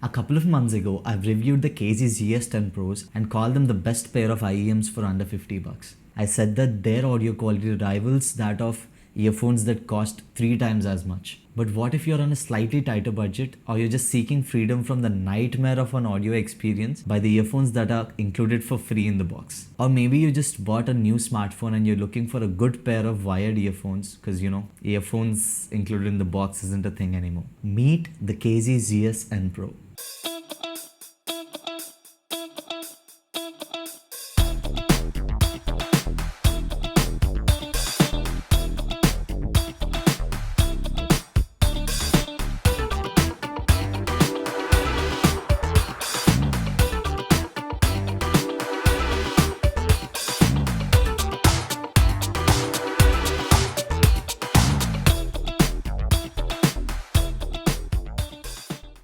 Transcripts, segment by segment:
A couple of months ago, I've reviewed the KZ ZS10 Pros and called them the best pair of IEM'S for under 50 bucks. I said that their audio quality rivals that of earphones that cost 3 times as much. But what if you're on a slightly tighter budget, or you're just seeking freedom from the nightmare of an audio experience by the earphones that are included for free in the box? Or maybe you just bought a new smartphone and you're looking for a good pair of wired earphones, because earphones included in the box isn't a thing anymore. Meet the KZ ZSNpro.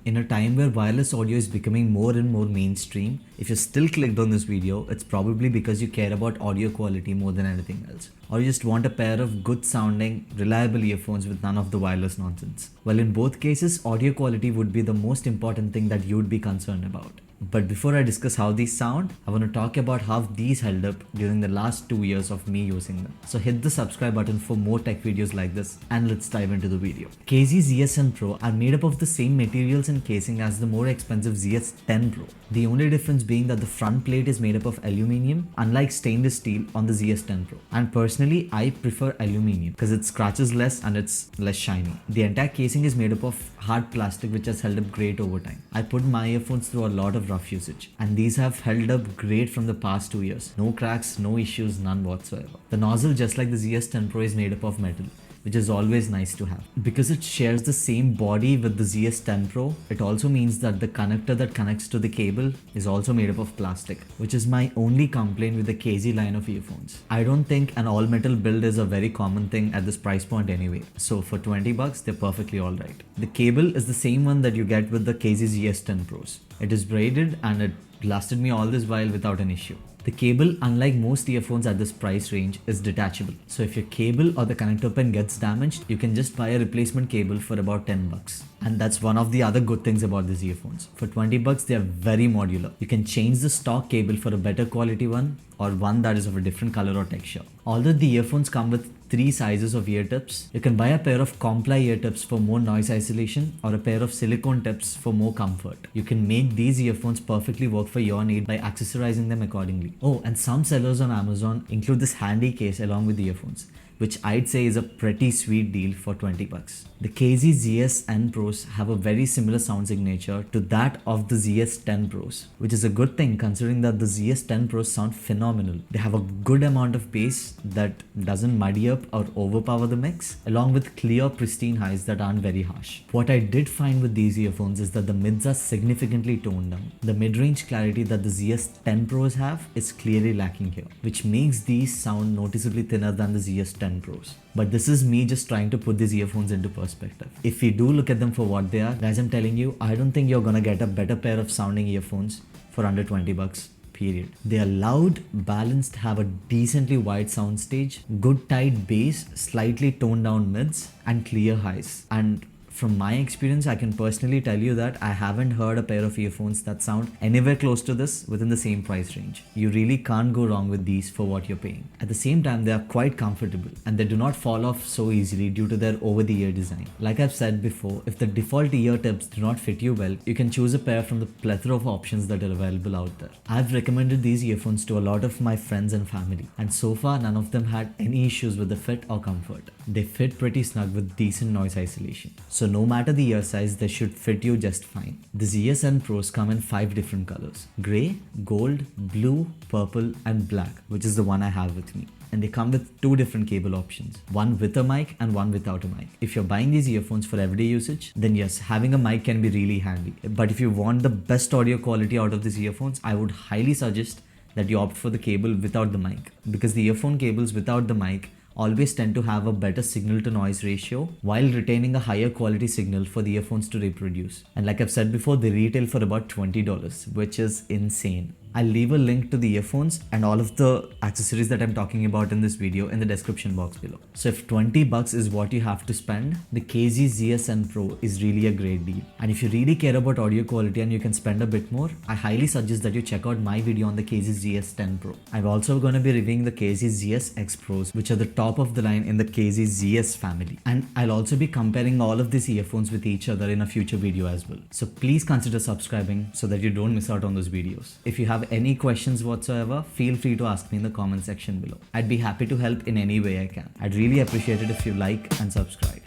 In a time where wireless audio is becoming more and more mainstream, if you still clicked on this video, it's probably because you care about audio quality more than anything else. Or you just want a pair of good sounding, reliable earphones with none of the wireless nonsense. Well, in both cases, audio quality would be the most important thing that you'd be concerned about. But before I discuss how these sound, I want to talk about how these held up during the last 2 years of me using them. So hit the subscribe button for more tech videos like this, and let's dive into the video. KZ ZSNpro are made up of the same materials and casing as the more expensive ZS10 Pro. The only difference being that the front plate is made up of aluminium, unlike stainless steel on the ZS10 Pro. And personally, I prefer aluminium because it scratches less and it's less shiny. The entire casing is made up of hard plastic, which has held up great over time. I put my earphones through a lot of rough usage, and these have held up great from the past 2 years. No cracks, no issues, none whatsoever. The nozzle, just like the ZS10 Pro, is made up of metal, which is always nice to have. Because it shares the same body with the ZS10 Pro, it also means that the connector that connects to the cable is also made up of plastic, which is my only complaint with the KZ line of earphones. I don't think an all metal build is a very common thing at this price point anyway, so for 20 bucks, they're perfectly alright. The cable is the same one that you get with the KZ ZS10 Pros. It is braided and it lasted me all this while without an issue. The cable, unlike most earphones at this price range, is detachable. So if your cable or the connector pin gets damaged, you can just buy a replacement cable for about 10 bucks. And that's one of the other good things about these earphones. For 20 bucks, they are very modular. You can change the stock cable for a better quality one or one that is of a different color or texture. Although the earphones come with 3 sizes of ear tips, you can buy a pair of Comply ear tips for more noise isolation or a pair of silicone tips for more comfort. You can make these earphones perfectly work for your need by accessorizing them accordingly. Oh, and some sellers on Amazon include this handy case along with the earphones, which I'd say is a pretty sweet deal for 20 bucks. The KZ ZSN Pros have a very similar sound signature to that of the ZS10 Pros, which is a good thing considering that the ZS10 Pros sound phenomenal. They have a good amount of bass that doesn't muddy up or overpower the mix, along with clear, pristine highs that aren't very harsh. What I did find with these earphones is that the mids are significantly toned down. The mid-range clarity that the ZS10 Pros have is clearly lacking here, which makes these sound noticeably thinner than the ZS10 Pros. But this is me just trying to put these earphones into perspective. If you do look at them for what they are, guys, I'm telling you, I don't think you're gonna get a better pair of sounding earphones for under 20 bucks. Period. They are loud, balanced, have a decently wide soundstage, good tight bass, slightly toned down mids, and clear highs. And from my experience, I can personally tell you that I haven't heard a pair of earphones that sound anywhere close to this within the same price range. You really can't go wrong with these for what you're paying. At the same time, they are quite comfortable and they do not fall off so easily due to their over-the-ear design. Like I've said before, if the default ear tips do not fit you well, you can choose a pair from the plethora of options that are available out there. I've recommended these earphones to a lot of my friends and family, and so far none of them had any issues with the fit or comfort. They fit pretty snug with decent noise isolation. So no matter the ear size, they should fit you just fine. The ZSN Pros come in 5 different colors: grey, gold, blue, purple and black, which is the one I have with me. And they come with 2 different cable options, one with a mic and one without a mic. If you're buying these earphones for everyday usage, then yes, having a mic can be really handy. But if you want the best audio quality out of these earphones, I would highly suggest that you opt for the cable without the mic, because the earphone cables without the mic always tend to have a better signal to noise ratio while retaining a higher quality signal for the earphones to reproduce. And like I've said before, they retail for about $20, which is insane. I'll leave a link to the earphones and all of the accessories that I'm talking about in this video in the description box below. So if 20 bucks is what you have to spend, the KZ ZSN Pro is really a great deal. And if you really care about audio quality and you can spend a bit more, I highly suggest that you check out my video on the KZ ZS10 Pro. I'm also going to be reviewing the KZ ZSX Pros, which are the top of the line in the KZ ZS family. And I'll also be comparing all of these earphones with each other in a future video as well. So please consider subscribing so that you don't miss out on those videos. If you have any questions whatsoever, feel free to ask me in the comment section below. I'd be happy to help in any way I can. I'd really appreciate it if you like and subscribe.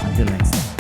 Until next time.